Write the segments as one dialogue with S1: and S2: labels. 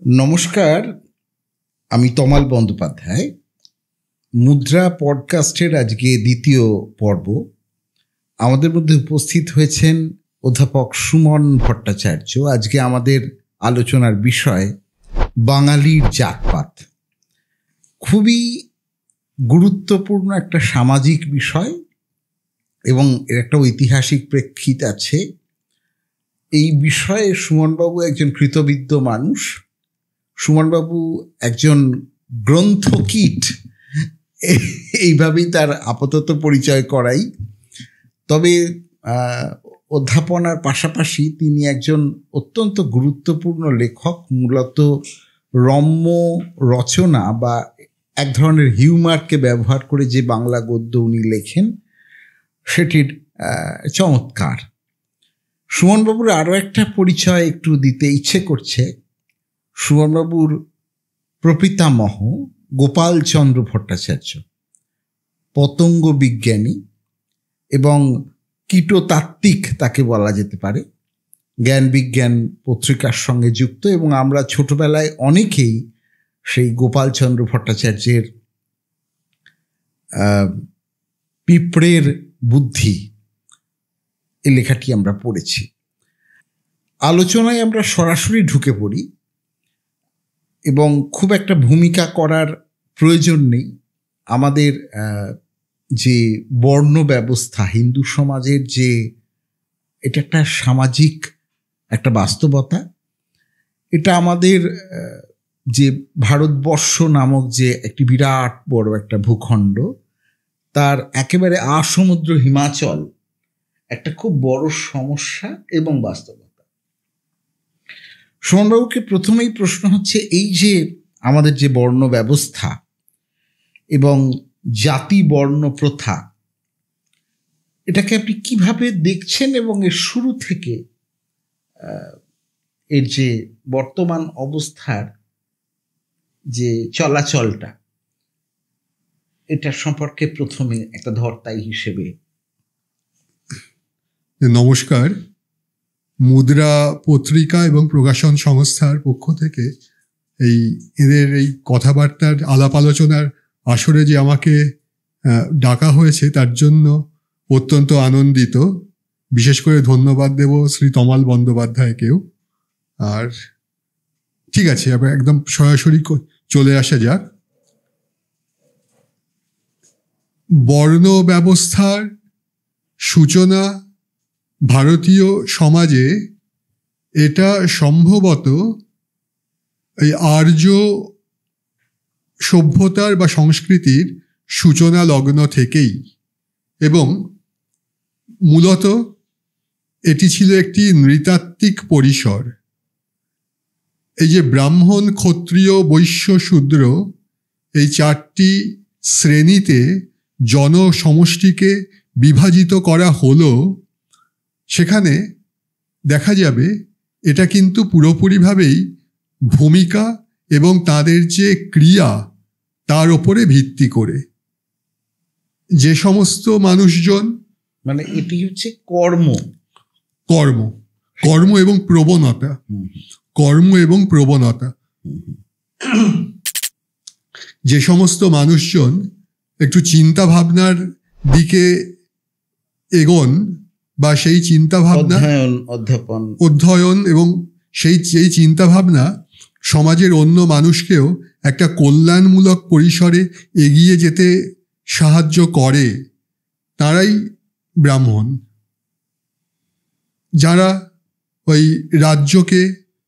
S1: নমস্কার, আমি তমাল বন্দ্যোপাধ্যায়। মুদ্রা পডকাস্টের আজকে দ্বিতীয় পর্ব। আমাদের মধ্যে উপস্থিত হয়েছেন অধ্যাপক সুমন ভট্টাচার্য। আজকে আমাদের আলোচনার বিষয় বাঙালির জাতপাত। খুবই গুরুত্বপূর্ণ একটা সামাজিক বিষয় এবং এর একটা ঐতিহাসিক প্রেক্ষিত আছে। এই বিষয়ে সুমনবাবু একজন কৃতবিদ্য মানুষ। সুমনবাবু একজন গ্রন্থকীট, এইভাবেই তার আপাতত পরিচয় করাই। তবে অধ্যাপনার পাশাপাশি তিনি একজন অত্যন্ত গুরুত্বপূর্ণ লেখক। মূলত রম্য রচনা বা এক ধরনের হিউমারকে ব্যবহার করে যে বাংলা গদ্য উনি লেখেন সেটির চমৎকার। সুমনবাবুর আরও একটা পরিচয় একটু দিতে ইচ্ছে করছে। সুমনবাবুর প্রপিতামহ গোপালচন্দ্র ভট্টাচার্য পতঙ্গ বিজ্ঞানী এবং কীটতাত্ত্বিক তাকে বলা যেতে পারে, জ্ঞান বিজ্ঞান পত্রিকার সঙ্গে যুক্ত। এবং আমরা ছোটবেলায় অনেকেই সেই গোপালচন্দ্র ভট্টাচার্যের পিঁপড়ের বুদ্ধি এই লেখাটি আমরা পড়েছি। আলোচনায় আমরা সরাসরি ঢুকে পড়ি এবং খুব একটা ভূমিকা করার প্রয়োজন নেই। আমাদের যে বর্ণ ব্যবস্থা হিন্দু সমাজের, যে এটা একটা সামাজিক একটা বাস্তবতা। এটা আমাদের যে ভারতবর্ষ নামক যে একটি বিরাট বড় একটা ভূখণ্ড, তার একেবারে আসমুদ্র হিমাচল একটা খুব বড় সমস্যা এবং বাস্তবতা। সুমনবাবুকে প্রথমেই প্রশ্ন হচ্ছে, এই যে আমাদের যে বর্ণ ব্যবস্থা এবং জাতি বর্ণ প্রথা, এটাকে আপনি কিভাবে দেখছেন এবং এর শুরু থেকে এর যে বর্তমান অবস্থার যে চলাচলটা, এটার সম্পর্কে প্রথমে একটা ধর্তাই হিসেবে।
S2: নমস্কার। মুদ্রা পত্রিকা এবং প্রকাশন সংস্থার পক্ষ থেকে এদের এই কথাবার্তার আলাপ আলোচনার আসরে যে আমাকে ডাকা হয়েছে তার জন্য অত্যন্ত আনন্দিত। বিশেষ করে ধন্যবাদ দেব শ্রী তমাল বন্দ্যোপাধ্যায়কেও। আর ঠিক আছে, আবার একদম সরাসরি চলে আসা যাক। বর্ণ ব্যবস্থার সূচনা ভারতীয় সমাজে এটা সম্ভবত এই আর্য সভ্যতার বা সংস্কৃতির সূচনা লগ্ন থেকেই, এবং মূলত এটি ছিল একটি নৃতাত্ত্বিক পরিসর। এই যে ব্রাহ্মণ, ক্ষত্রিয়, বৈশ্য, শূদ্র, এই চারটি শ্রেণীতে জনসমষ্টিকে বিভাজিত করা হলো, সেখানে দেখা যাবে এটা কিন্তু পুরোপুরিভাবেই ভূমিকা এবং তাদের যে ক্রিয়া তার ওপরে ভিত্তি করে। যে সমস্ত মানুষজন,
S1: মানে এটি হচ্ছে কর্ম
S2: কর্ম কর্ম এবং প্রবণতা, কর্ম এবং প্রবণতা। যে সমস্ত মানুষজন একটু চিন্তা ভাবনার দিকে এগোন বা সেই চিন্তা ভাবনা অধ্যয়ন এবং সেই চিন্তা ভাবনা সমাজের অন্য মানুষকেও একটা কল্যাণমূলক পরিসরে এগিয়ে যেতে সাহায্য করে, তারাই ব্রাহ্মণ। যারা ওই রাজ্যকে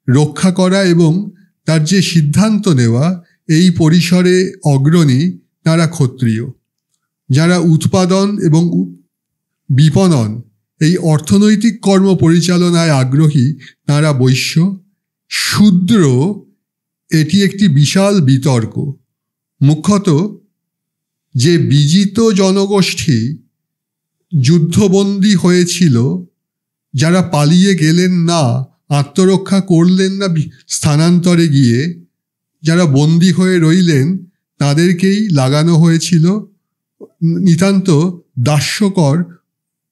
S2: রক্ষা করা এবং তার যে সিদ্ধান্ত নেওয়া এই পরিসরে অগ্রণী, তারা ক্ষত্রিয়। যারা উৎপাদন এবং বিপণন, এই অর্থনৈতিক কর্ম পরিচালনায় আগ্রহী, তারা বৈশ্য। শূদ্র, এটি একটি বিশাল বিতর্ক। মুখ্যত যে বিজিত জনগোষ্ঠী যুদ্ধবন্দী হয়েছিল, যারা পালিয়ে গেলেন না, আত্মরক্ষা করলেন না স্থানান্তরে গিয়ে, যারা বন্দী হয়ে রইলেন, তাদেরকেই লাগানো হয়েছিল নিতান্ত দাস্যকর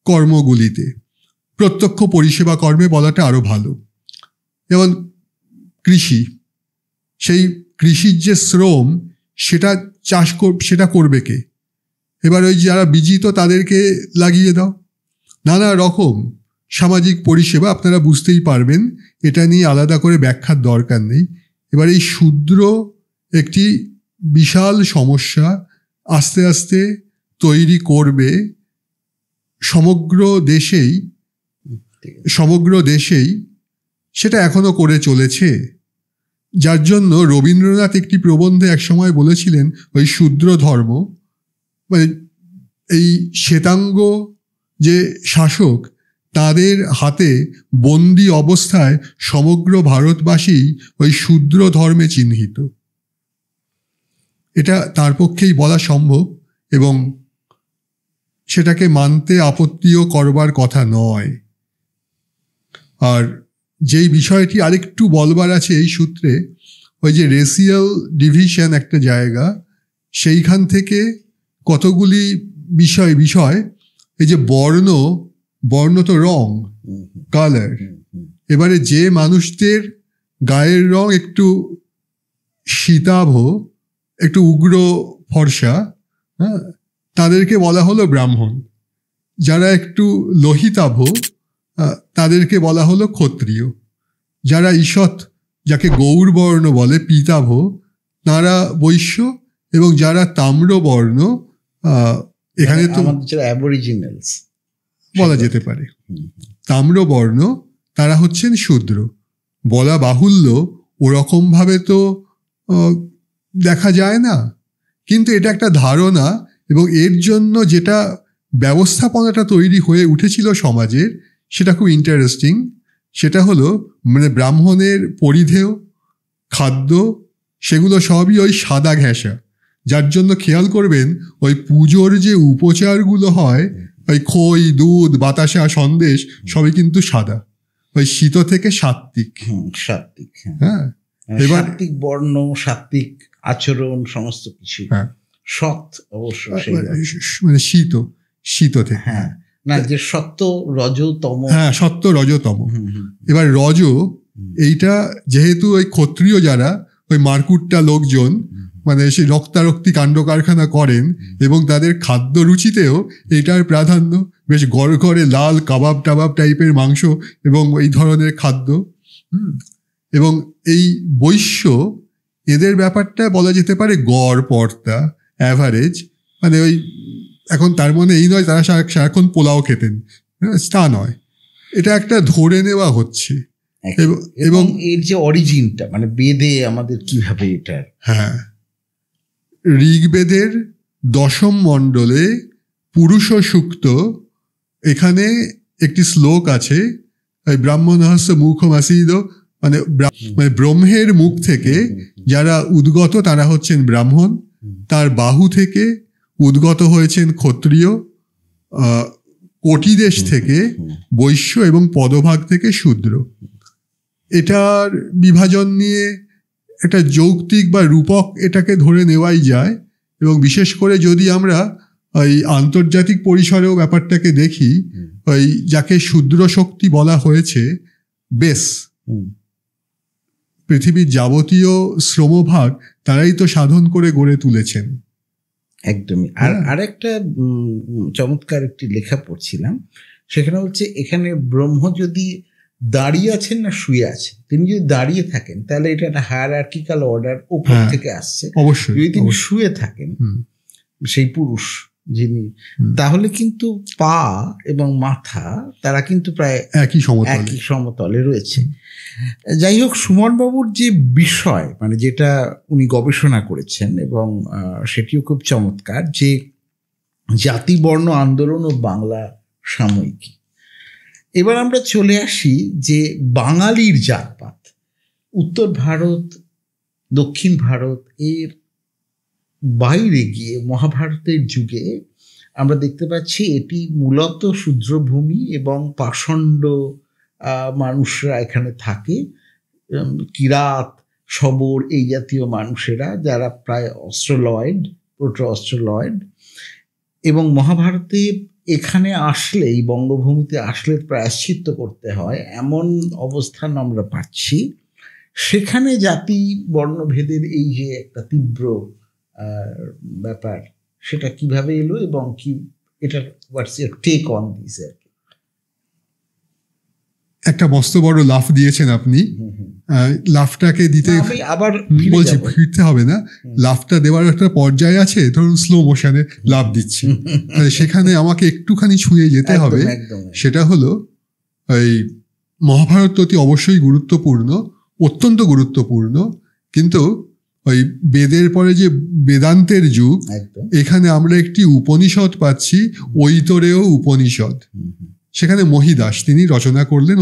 S2: কর্মগুলিতে। প্রত্যক্ষ পরিষেবা কর্মে বলাটা আরো ভালো। যেমন কৃষি, সেই কৃষির যে শ্রম সেটা সেটা করবে কে? এবার ওই যারা বিজিত তাদেরকে লাগিয়ে দাও। নানা রকম সামাজিক পরিষেবা, আপনারা বুঝতেই পারবেন, এটা নিয়ে আলাদা করে ব্যাখ্যার দরকার নেই। এবার এই শূদ্র একটি বিশাল সমস্যা আস্তে আস্তে তৈরি করবে সমগ্র দেশেই, সেটা এখনো করে চলেছে। যার জন্য রবীন্দ্রনাথ একটি প্রবন্ধে একসময় বলেছিলেন, ওই শূদ্র ধর্ম মানে এই শ্বেতাঙ্গ যে শাসক, তাদের হাতে বন্দি অবস্থায় সমগ্র ভারতবাসী ওই শূদ্র ধর্মে চিহ্নিত। এটা তার পক্ষেই বলা সম্ভব এবং সেটাকে মানতে আপত্তিও করবার কথা নয়। আর যেই বিষয়টি আরেকটু বলবার আছে এই সূত্রে, ওই যে রেসিয়াল ডিভিশন একটা জায়গা, সেইখান থেকে কতগুলি বিষয় এই যে বর্ণ তো রং, কালার। এবারে যে মানুষদের গায়ের রং একটু শীতাভ, একটু উগ্র ফর্সা, হ্যাঁ, তাদেরকে বলা হলো ব্রাহ্মণ। যারা একটু লোহিতাভ তাদেরকে বলা হলো ক্ষত্রিয়। যারা ঈষৎ, যাকে গৌরবর্ণ বলে, পীতাভ, তারা বৈশ্য। এবং যারা তাম্রবর্ণ, এখানে তো
S1: অ্যাবরিজিনালস
S2: বলা যেতে পারে, তাম্রবর্ণ, তারা হচ্ছেন শূদ্র। বলা বাহুল্য, ওরকমভাবে তো দেখা যায় না, কিন্তু এটা একটা ধারণা। এবং এর জন্য যেটা ব্যবস্থাপনাটা তৈরি হয়ে উঠেছিল সমাজের, সেটা খুব ইন্টারেস্টিং। সেটা হলো মানে ব্রাহ্মণের পরিধেয়, খাদ্য, সেগুলো সবই ওই সাদা ঘেঁষা। যার জন্য খেয়াল করবেন ওই পুজোর যে উপচারগুলো হয়, ওই খই, দুধ, বাতাসা, সন্দেশ, সবই কিন্তু সাদা। ওই শীত থেকে সাত্ত্বিক।
S1: হ্যাঁ, এবার সাত্ত্বিক বর্ণ, সাত্ত্বিক আচরণ, সমস্ত কিছু সৎ অবশ্য,
S2: মানে শীত থেকে।
S1: হ্যাঁ, না যে সত্য, রজ, তম।
S2: হ্যাঁ, সত্য, রজ, তম। এবার রজ, এইটা যেহেতু ওই ক্ষত্রিয় যারা, ওই মারকুট্টা লোকজন, মানে সেই রক্তারক্তি কাণ্ড কারখানা করেন, এবং তাদের খাদ্য রুচিতেও এটার প্রাধান্য। বেশ গড়গড়ে লাল কাবাব টাবাব টাইপের মাংস এবং এই ধরনের খাদ্য। এবং এই বৈশ্য, এদের ব্যাপারটা বলা যেতে পারে গড় পর্তা, অ্যাভারেজ। মানে ওই এখন তার মানে এই নয় তারা সারাক্ষণ পোলাও খেতেন, তা নয়। এটা একটা ধরে নেওয়া হচ্ছে।
S1: এবং এর যে অরিজিনটা, মানে বেদে আমাদের কিভাবে এটা,
S2: হ্যাঁ, ঋগ্বেদের 10ম মণ্ডলে পুরুষ সূক্ত, এখানে একটি শ্লোক আছে, ব্রাহ্মণস্য মুখমাসীদ, মানে ব্রহ্মের মুখ থেকে যারা উদ্গত তারা হচ্ছেন ব্রাহ্মণ, তার বাহু থেকে উদ্গত হয়েছেন ক্ষত্রিয়, কোটিদেশ থেকে বৈশ্য এবং পদভাগ থেকে শূদ্র। এটার বিভাজন নিয়ে একটা যৌক্তিক বা রূপক এটাকে ধরে নেওয়াই যায়। এবং বিশেষ করে যদি আমরা ওই আন্তর্জাতিক পরিসরেও ব্যাপারটাকে দেখি, ওই যাকে শূদ্র শক্তি বলা হয়েছে, বেশ পৃথিবীর যাবতীয় শ্রমভাগ তারাই তো সাধন করে গড়ে তুলেছেন।
S1: একদমই। আর একটা চমৎকার একটি লেখা পড়ছিলাম, সেখানে হচ্ছে এখানে ব্রহ্ম যদি দাঁড়িয়ে আছেন না শুয়ে আছেন, তিনি যদি দাঁড়িয়ে থাকেন তাহলে এটা একটা হায়ারার্কিক্যাল অর্ডার উপর থেকে আসছে।
S2: অবশ্যই।
S1: যদি তিনি শুয়ে থাকেন, সেই পুরুষ যিনি, তাহলে কিন্তু পা এবং মাথা তারা কিন্তু প্রায় একই সমতলে রয়েছে। যাই হোক, সুমন বাবুর যে বিষয়, মানে যেটা উনি গবেষণা করেছেন, এবং সেটিও খুব চমৎকার, যে জাতি বর্ণ আন্দোলন ও বাংলা সাময়িকী। এবার আমরা চলে আসি যে বাঙালির জাতপাত, উত্তর ভারত, দক্ষিণ ভারত, এর বাইরে গিয়ে মহাভারতের যুগে আমরা দেখতে পাচ্ছি এটি মূলত শূদ্রভূমি এবং পাষণ্ড মানুষরা এখানে থাকে, কিরাত, শবর, এই জাতীয় মানুষেরা, যারা প্রায় অস্ট্রোলয়েড, প্রোটো অস্ট্রোলয়েড। এবং মহাভারতে এখানে আসলে, এই বঙ্গভূমিতে আসলে প্রায়শ্চিত্ত করতে হয়, এমন অবস্থান আমরা পাচ্ছি। সেখানে জাতি বর্ণভেদের এই যে একটা তীব্র ব্যাপার, সেটা কিভাবে এলো এবং কি এটা what's your take on this? আর কি
S2: একটা মস্ত বড় লাফ দিয়েছেন আপনি। লাফটাকে দিতে
S1: আবার
S2: বলছি, ফিরতে হবে না। লাফটা দেওয়ার একটা পর্যায়ে আছে, ধরুন স্লো মোশনে লাফ দিচ্ছি, সেখানে আমাকে একটুখানি ছুঁয়ে যেতে হবে। সেটা হলো ওই মহাভারত অতি অবশ্যই গুরুত্বপূর্ণ, অত্যন্ত গুরুত্বপূর্ণ, কিন্তু ওই বেদের পরে যে বেদান্তের যুগ, এখানে আমরা একটি উপনিষদ পাচ্ছি, ঐতরেয় উপনিষদ। সেখানে মহিদাস তিনি রচনা করলেন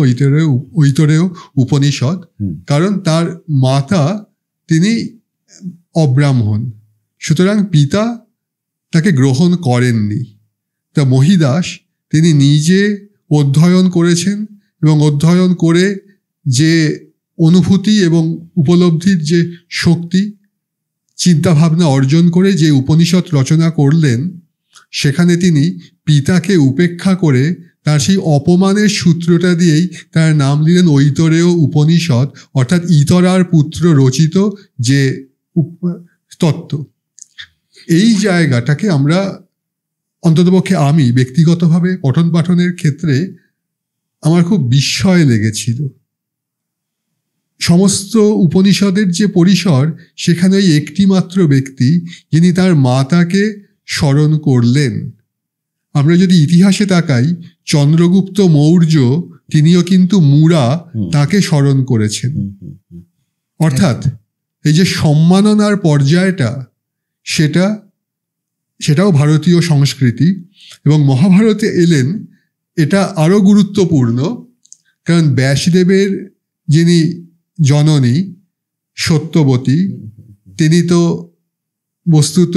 S2: ঐতরেয় উপনিষদ, কারণ তার মাতা তিনি অব্রাহ্মণ, সুতরাং পিতা তাকে গ্রহণ করেননি। তা মহিদাস তিনি নিজে অধ্যয়ন করেছেন এবং অধ্যয়ন করে যে অনুভূতি এবং উপলব্ধির যে শক্তি, চিন্তাভাবনা অর্জন করে যে উপনিষদ রচনা করলেন, সেখানে তিনি পিতাকে উপেক্ষা করে তার সেই অপমানের সূত্রটা দিয়েই তার নাম দিলেন ঐতরেয় উপনিষদ, অর্থাৎ ইতরার পুত্র রচিত যে তত্ত্ব। এই জায়গাটাকে আমরা অন্ততপক্ষে আমি ব্যক্তিগতভাবে পঠন পাঠনের ক্ষেত্রে আমার খুব বিস্ময় লেগেছিল। সমস্ত উপনিষদের যে পরিসর, সেখানে ওই একটি মাত্র ব্যক্তি যিনি তার মাতাকে স্মরণ করলেন। আমরা যদি ইতিহাসে তাকাই, চন্দ্রগুপ্ত মৌর্য তিনিও কিন্তু মুরা তাকে স্মরণ করেছেন। অর্থাৎ এই যে সম্মাননার পর্যায়টা, সেটাও ভারতীয় সংস্কৃতি। এবং মহাভারতে এলেন এটা আরো গুরুত্বপূর্ণ, কারণ ব্যাসদেবের যিনি জননী সত্যবতী, তিনি তো বস্তুত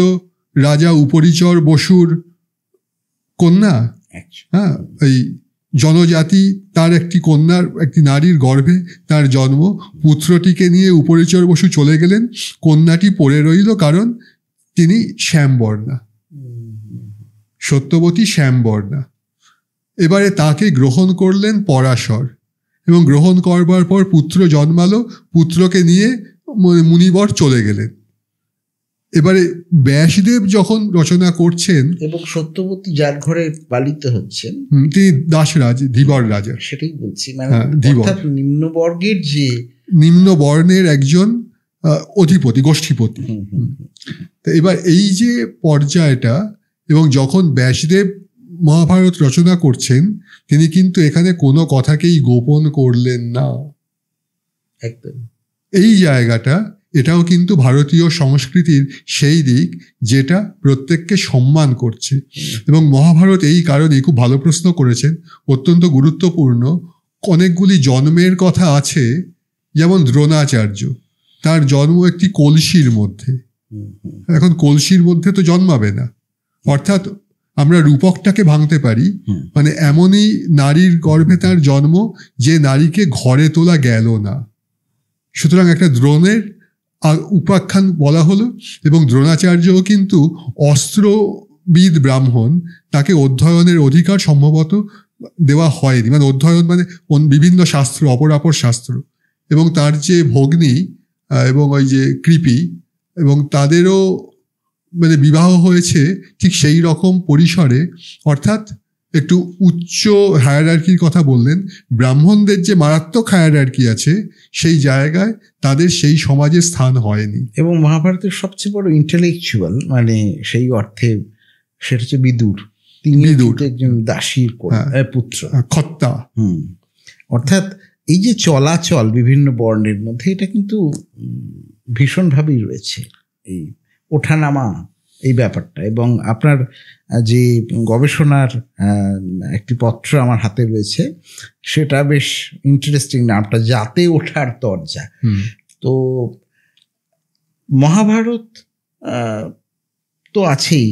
S2: রাজা উপরিচর বসুর কন্যা। হ্যাঁ, এই জনজাতি তার একটি কন্যার, একটি নারীর গর্ভে তার জন্ম। পুত্রটিকে নিয়ে উপরিচর বসু চলে গেলেন, কন্যাটি পড়ে রইল, কারণ তিনি শ্যামবর্ণা, সত্যবতী শ্যামবর্ণা। এবারে তাকে গ্রহণ করলেন পরাশর, এবং গ্রহণ করবার পর পুত্র জন্মালো, পুত্রকে নিয়ে মুনিবর চলে গেলেন। এবারে ব্যাসদেব যখন রচনা করছেন,
S1: এবং সত্যবতী যার ঘরে পালিত হচ্ছেন
S2: তিনি দাসরাজ, ধীবর রাজা,
S1: সেটাই বলছি, মানে অর্থাৎ নিম্নবর্গের যে
S2: নিম্ন বর্ণের একজন অধিপতি, গোষ্ঠীপতি। তো এবার এই যে পর্যায়টা, এবং যখন ব্যাসদেব মহাভারত রচনা করছেন, তিনি কিন্তু এখানে কোনো কথাকেই গোপন করলেন না।
S1: একদম
S2: এই জায়গাটা, এটাও কিন্তু ভারতীয় সংস্কৃতির সেই দিক যেটা প্রত্যেককে সম্মান করছে। এবং মহাভারত এই কারণে, খুব ভালো প্রশ্ন করেছেন, অত্যন্ত গুরুত্বপূর্ণ। অনেকগুলি জন্মের কথা আছে, যেমন দ্রোণাচার্য, তার জন্ম একটি কলসির মধ্যে। এখন কলসির মধ্যে তো জন্মাবে না, অর্থাৎ আমরা রূপকটাকে ভাঙতে পারি, মানে এমনই নারীর গর্ভে তার জন্ম যে নারীকে ঘরে তোলা গেল না। সুতরাং একটা দ্রোণের উপাখ্যান বলা হলো। এবং দ্রোণাচার্যও কিন্তু অস্ত্রবিদ ব্রাহ্মণ, তাকে অধ্যয়নের অধিকার সম্ভবত দেওয়া হয়নি, মানে অধ্যয়ন মানে বিভিন্ন শাস্ত্র, অপরাপর শাস্ত্র। এবং তার যে ভগ্নী এবং ওই যে কৃপি, এবং তাদেরও মানে বিবাহ হয়েছে ঠিক সেই রকম পরিসরে, অর্থাৎ একটু উচ্চ হায়ারার্কির কথা বললেন। ব্রাহ্মণদের যে মারাত্মক হায়ারার্কি আছে, সেই জায়গায় তাদের সেই সমাজে স্থান হয়নি।
S1: এবং মহাভারতের সবচেয়ে বড় ইন্টেলেকচুয়াল, মানে সেই অর্থে সেটা হচ্ছে বিদুর। তিনি একজন দাসীর পুত্র,
S2: খত্তা।
S1: অর্থাৎ এই যে চলাচল বিভিন্ন বর্ণের মধ্যে, এটা কিন্তু ভীষণভাবেই রয়েছে, এই ওঠানামা, এই ব্যাপারটা। এবং আপনার যে গবেষণার একটি পত্র আমার হাতে রয়েছে, সেটা বেশ ইন্টারেস্টিং, নামটা জাতে ওঠার দরজা। তো মহাভারত তো আছেই,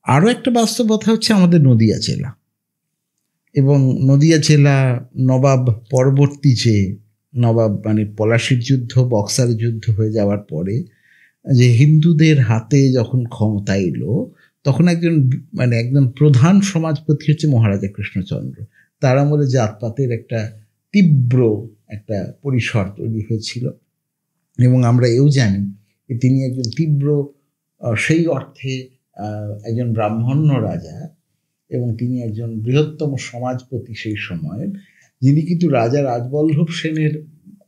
S1: আরও একটা বাস্তবতা হচ্ছে আমাদের নদিয়া জেলা। এবং নদিয়া জেলা নবাব পরবর্তী যে নবাব, মানে পলাশির যুদ্ধ, বক্সার যুদ্ধ হয়ে যাওয়ার পরে যে হিন্দুদের হাতে যখন ক্ষমতা এলো, তখন একজন প্রধান সমাজপতি হচ্ছে মহারাজা কৃষ্ণচন্দ্র। তার আমলে জাতপাতের একটা তীব্র একটা পরিসর তৈরি হয়েছিল। এবং আমরা এও জানি যে তিনি একজন তীব্র সেই অর্থে একজন ব্রাহ্মণ্য রাজা, এবং তিনি একজন বৃহত্তম সমাজপতি সেই সময়ের, যিনি কিন্তু রাজা রাজবল্লভ সেনের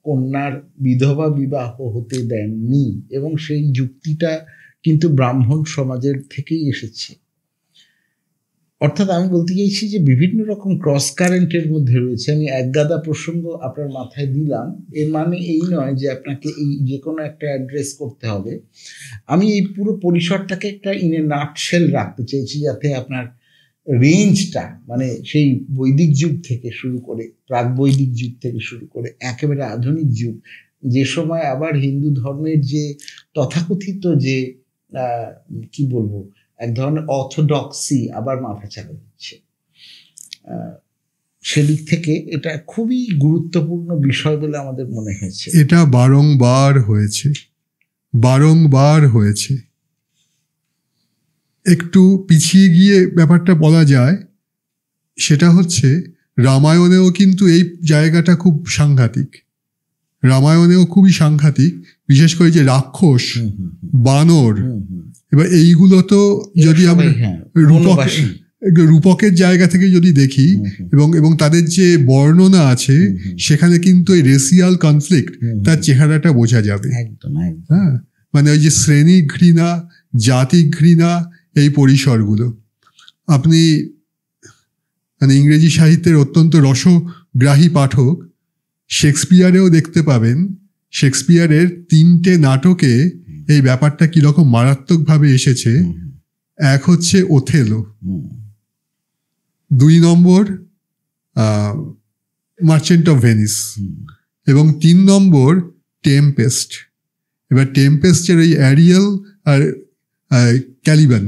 S1: কন্যার বিধবা বিবাহ হতে দেননি, এবং সেই যুক্তিটা কিন্তু ব্রাহ্মণ সমাজের থেকেই এসেছে। অর্থাৎ আমি বলতে চাইছি যে বিভিন্ন রকম ক্রস কারেন্টের মধ্যে রয়েছে। আমি একগাদা প্রসঙ্গ আপনার মাথায় দিলাম, এর মানে এই নয় যে আপনাকে এই যে কোনো একটা অ্যাড্রেস করতে হবে। আমি এই পুরো পরিসরটাকে একটা ইন এ নাটশেল রাখতে চাইছি, যাতে আপনার রেঞ্জটা, মানে সেই বৈদিক যুগ থেকে শুরু করে, প্রাক বৈদিক যুগ থেকে শুরু করে একেবারে আধুনিক যুগ, যে সময় আবার হিন্দু ধর্মের যে তথাকথিত যে কি বলবো, এক ধরনের অর্থোডক্সি আবার মাথা চালা দিচ্ছে, সেদিক থেকে এটা খুবই গুরুত্বপূর্ণ বিষয় বলে আমাদের মনে হয়েছে।
S2: এটা বারংবার হয়েছে। একটু পিছিয়ে গিয়ে ব্যাপারটা বলা যায়, সেটা হচ্ছে রামায়ণেও কিন্তু এই জায়গাটা খুব সাংঘাতিক। রামায়ণেও খুবই সাংঘাতিক, বিশেষ করে যে রাক্ষস, বানর, এবার এইগুলো তো যদি আমরা রূপকের জায়গা থেকে যদি দেখি, এবং তাদের যে বর্ণনা আছে, সেখানে কিন্তু এই রেসিয়াল কনফ্লিক্ট তার চেহারাটা বোঝা যাবে। হ্যাঁ, মানে ওই যে শ্রেণী ঘৃণা, জাতি ঘৃণা, এই পরিসরগুলো আপনি মানে ইংরেজি সাহিত্যের অত্যন্ত রসগ্রাহী পাঠক শেক্সপিয়ারেও দেখতে পাবেন। শেক্সপিয়ারের 3টে নাটকে এই ব্যাপারটা কিরকম মারাত্মকভাবে এসেছে। এক হচ্ছে Othello, 2 number merchant of Venice, এবং 3 নম্বর টেম্পেস্ট। এবার টেম্পেস্টের ওই অ্যারিয়েল আর ক্যালিবান,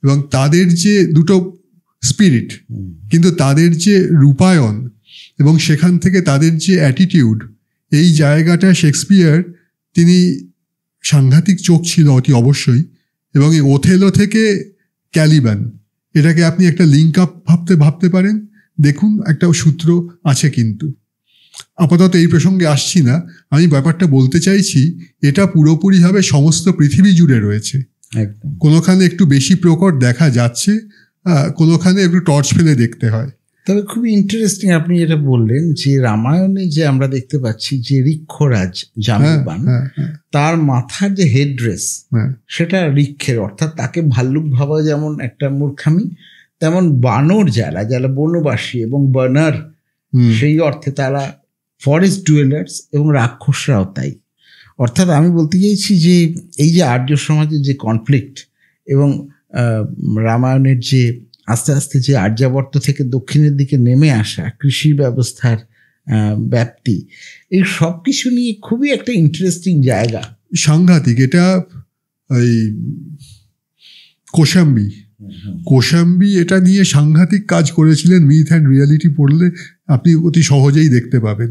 S2: এবং তাদের যে দুটো স্পিরিট, কিন্তু তাদের যে রূপায়ণ এবং সেখান থেকে তাদের যে অ্যাটিটিউড, এই জায়গাটা শেক্সপিয়ার, তিনি সাংঘাতিক চোখ ছিল অতি অবশ্যই। এবং এই ওথেলো থেকে ক্যালিবান, এটাকে আপনি একটা লিঙ্ক আপ ভাবতে পারেন। দেখুন, একটা সূত্র আছে, কিন্তু আপাতত এই প্রসঙ্গে আসছি না। আমি ব্যাপারটা বলতে চাইছি, এটা পুরোপুরিভাবে সমস্ত পৃথিবী জুড়ে রয়েছে। কোনোখানে একটু বেশি প্রকট দেখা যাচ্ছে, কোনোখানে একটু টর্চ ফেলে দেখতে হয়।
S1: তবে খুবই ইন্টারেস্টিং আপনি যেটা বললেন, যে রামায়ণে যে আমরা দেখতে পাচ্ছি যে ঋক্ষরাজ জাম্বুবান, তার মাথার যে হেডড্রেস, সেটা ঋক্ষের, অর্থাৎ তাকে ভাল্লুক ভাবা যেমন একটা মূর্খামি, তেমন বানর যারা বনবাসী এবং বানর, সেই অর্থে তারা ফরেস্ট ডুয়েলার্স, এবং রাক্ষসরাও তাই। অর্থাৎ আমি বলতে চাইছি যে এই যে আর্য সমাজের যে কনফ্লিক্ট, এবং রামায়ণের যে আস্তে আস্তে যে আর্যাবর্ত থেকে দক্ষিণের দিকে নেমে আসা কৃষি ব্যবস্থার ব্যাপ্তি, এই সব কিছু নিয়ে খুবই একটা ইন্টারেস্টিং জায়গা,
S2: সাংঘাতিক। এটা ওই কোশাম্বী এটা নিয়ে সাংঘাতিক কাজ করেছিলেন। মিথ অ্যান্ড রিয়ালিটি পড়লে আপনি অতি সহজেই দেখতে পাবেন,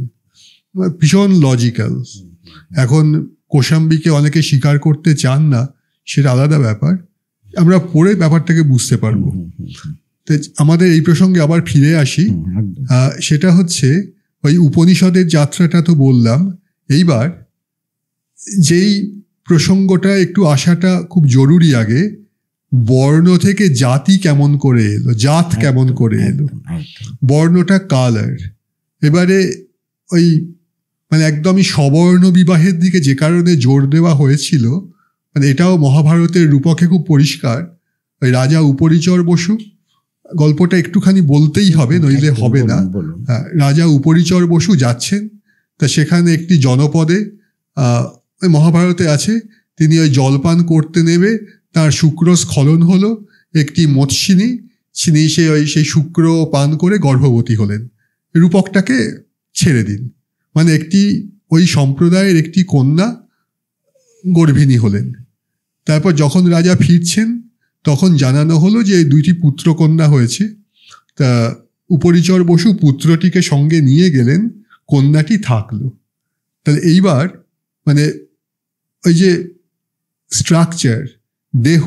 S2: ভীষণ লজিক্যাল। এখন কোশাম্বীকে অনেকে স্বীকার করতে চান না, সেটা আলাদা ব্যাপার, আমরা পড়ে ব্যাপারটাকে বুঝতে পারবো। তো আমাদের এই প্রসঙ্গে আবার ফিরে আসি, সেটা হচ্ছে ওই উপনিষদের যাত্রাটা তো বললাম। এইবার যেই প্রসঙ্গটা একটু আসাটা খুব জরুরি, আগে বর্ণ থেকে জাতি কেমন করে এলো, জাত কেমন করে এলো, বর্ণটা কালার। এবারে ওই মানে একদমই সবর্ণ বিবাহের দিকে যে কারণে জোর দেওয়া হয়েছিল, মানে এটাও মহাভারতের রূপকে খুব পরিষ্কার। ওই রাজা উপরিচর বসু, গল্পটা একটুখানি বলতেই হবে, নইলে হবে না। রাজা উপরিচর বসু যাচ্ছেন, তা সেখানে একটি জনপদে, মহাভারতে আছে, তিনি ওই জলপান করতে নেবে, তার শুক্র স্খলন হলো। একটি মৎস্যিনী, সেই শুক্র পান করে গর্ভবতী হলেন। রূপকটাকে ছেড়ে দিন, মানে একটি ওই সম্প্রদায়ের একটি কন্যা গর্ভিণী হলেন। তারপর যখন রাজা ফিরছেন, তখন জানানো হলো যে 2টি পুত্র কন্যা হয়েছে। তা উপরিচর বসু পুত্রটিকে সঙ্গে নিয়ে গেলেন, কন্যাটি থাকলো। তাহলে এইবার মানে ওই যে স্ট্রাকচার, দেহ,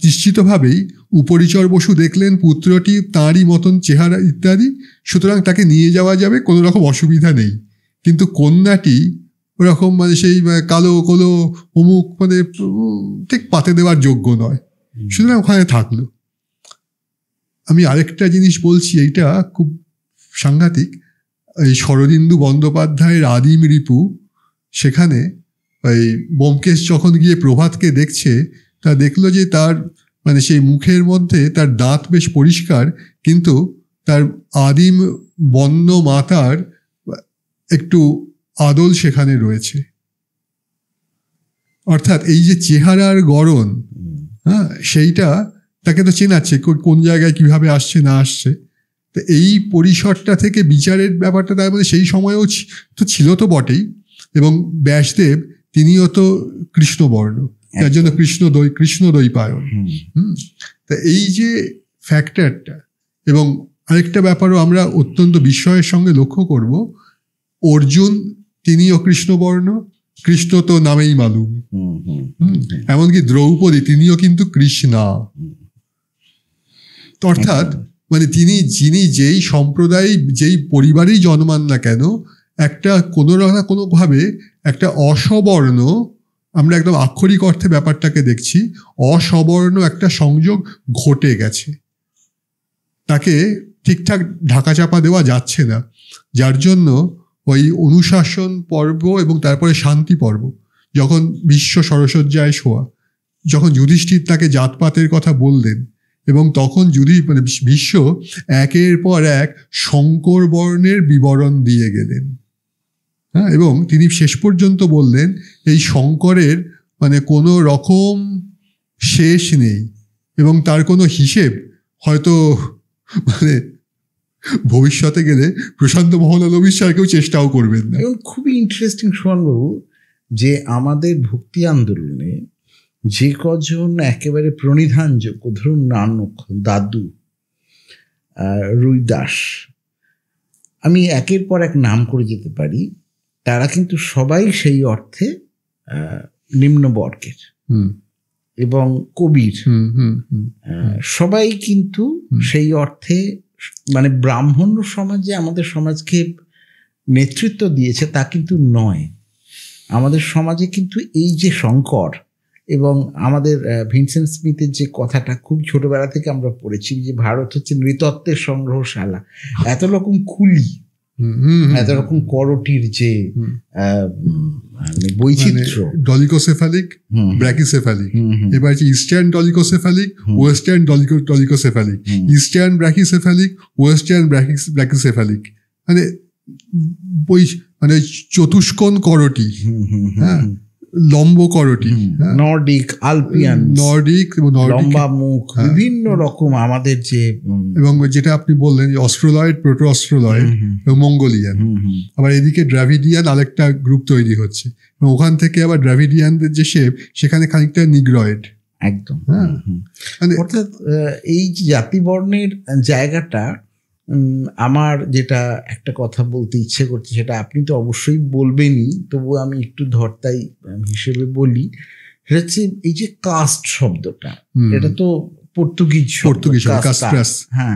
S2: নিশ্চিতভাবেই উপরিচর বসু দেখলেন পুত্রটি তাঁরই মতন চেহারা ইত্যাদি, সুতরাং তাকে নিয়ে যাওয়া যাবে, কোনো রকম অসুবিধা নেই। কিন্তু কন্যাটি ওরকম মানে সেই কালো কলো অমুক মানে ঠিক পাতে দেওয়ার যোগ্য নয়, সুতরাং ওখানে থাকলো। আমি আরেকটা জিনিস বলছি, এইটা খুব সাংঘাতিক। এই শরদিন্দু বন্দ্যোপাধ্যায়ের আদিম রিপু, সেখানে ওই ব্যোমকেশ যখন গিয়ে প্রভাতকে দেখছে, তা দেখলো যে তার মানে সেই মুখের মধ্যে তার দাঁত বেশ পরিষ্কার, কিন্তু তার আদিম বন্য মাতার একটু আদল সেখানে রয়েছে। অর্থাৎ এই যে চেহারার গড়ন, হ্যাঁ, সেইটা তাকে তো চেনাচ্ছে কোন জায়গায় কিভাবে আসছে না আসছে। তো এই পরিসরটা থেকে বিচারের ব্যাপারটা তার মধ্যে সেই সময়েও তো ছিল তো বটেই। এবং ব্যাসদেব তিনিও তো কৃষ্ণবর্ণ, তার জন্য কৃষ্ণদ্বৈপায়ন। তা এই যে ফ্যাক্টরটা, এবং আরেকটা ব্যাপারও আমরা অত্যন্ত বিস্ময়ের সঙ্গে লক্ষ্য করব, অর্জুন তিনিও কৃষ্ণবর্ণ, কৃষ্ণ তো নামেই মালুম। এমনকি দ্রৌপদী তিনিও কিন্তু কৃষ্ণা। অর্থাৎ মানে যিনি যেই সম্প্রদায় যেই পরিবারেই জন্মান না কেন, একটা কোনো না কোনোভাবে একটা অসবর্ণ, আমরা একদম আক্ষরিক অর্থে ব্যাপারটাকে দেখছি, অসবর্ণ একটা সংযোগ ঘটে গেছে, তাকে ঠিকঠাক ঢাকাচাপা দেওয়া যাচ্ছে না। যার জন্য ওই অনুশাসন পর্ব এবং তারপরে শান্তি পর্ব, যখন বিশ্ব সরসজ্জায় শোয়া, যখন যুধিষ্ঠির তাকে জাতপাতের কথা বললেন, এবং তখন মানে বিশ্ব একের পর এক শঙ্কর বর্ণের বিবরণ দিয়ে গেলেন। হ্যাঁ, এবং তিনি শেষ পর্যন্ত বললেন এই শঙ্করের মানে কোনো রকম শেষ নেই, এবং তার কোনো হিসেব হয়তো মানে ভবিষ্যতে গেলে প্রশান্ত মোহনালবি স্যার কেউ চেষ্টাও করবেন না।
S1: এবং খুবই ইন্টারেস্টিং সুমনবাবু, যে আমাদের ভক্তি আন্দোলনে যে কজন একেবারে প্রণিধানযোগ্য, ধরুন নানক, দাদু, রুইদাস, আমি একের পর এক নাম করে যেতে পারি, তারা কিন্তু সবাই সেই অর্থে নিম্ন বর্গের, এবং কবির সবাই কিন্তু সেই অর্থে মানে ব্রাহ্মণ্য সমাজে আমাদের সমাজকে নেতৃত্ব দিয়েছে তা কিন্তু নয়। আমাদের সমাজে কিন্তু এই যে শঙ্কর, এবং আমাদের ভিনসেন্ট স্মিথের যে কথাটা খুব ছোটবেলা থেকে আমরা পড়েছি, যে ভারত হচ্ছে নৃতত্ত্বের সংগ্রহশালা, এত রকম খুলি, এত রকম করটির যে বৈচিত্র্য,
S2: ডলিকোসেফালিক, ব্র্যাকিসেফালিক, এবার eastern dolichocephalic, western dolichocephalic, eastern brachycephalic, western brachycephalic, মানে মানে চতুষ্কোণ করটি, হ্যাঁ, লম্ব করটি,
S1: নর্ডিক, আলপিয়ান,
S2: নর্ডিক এবং
S1: লম্বা মুখ, বিভিন্ন রকম আমাদের যে,
S2: এবং যেটা আপনি বললেন অস্ট্রোলয়েড, প্রোটো অস্ট্রোলয়েড এবং মঙ্গোলিয়ান, আবার এদিকে দ্রাভিডিয়ান আরেকটা গ্রুপ তৈরি হচ্ছে, এবং ওখান থেকে আবার দ্রাভিডিয়ানদের যে শেপ, সেখানে খানিকটা নিগ্রয়েড।
S1: একদম, অর্থাৎ এই জাতিবর্ণের জায়গাটা, আমার যেটা একটা কথা বলতে ইচ্ছে করছে, সেটা আপনি তো অবশ্যই বলবেনই, তবু আমি একটু ধর্তাই হিসেবে বলি, সেটা হচ্ছে এই যে কাস্ট শব্দটা, এটা তো পর্তুগিজ, হ্যাঁ,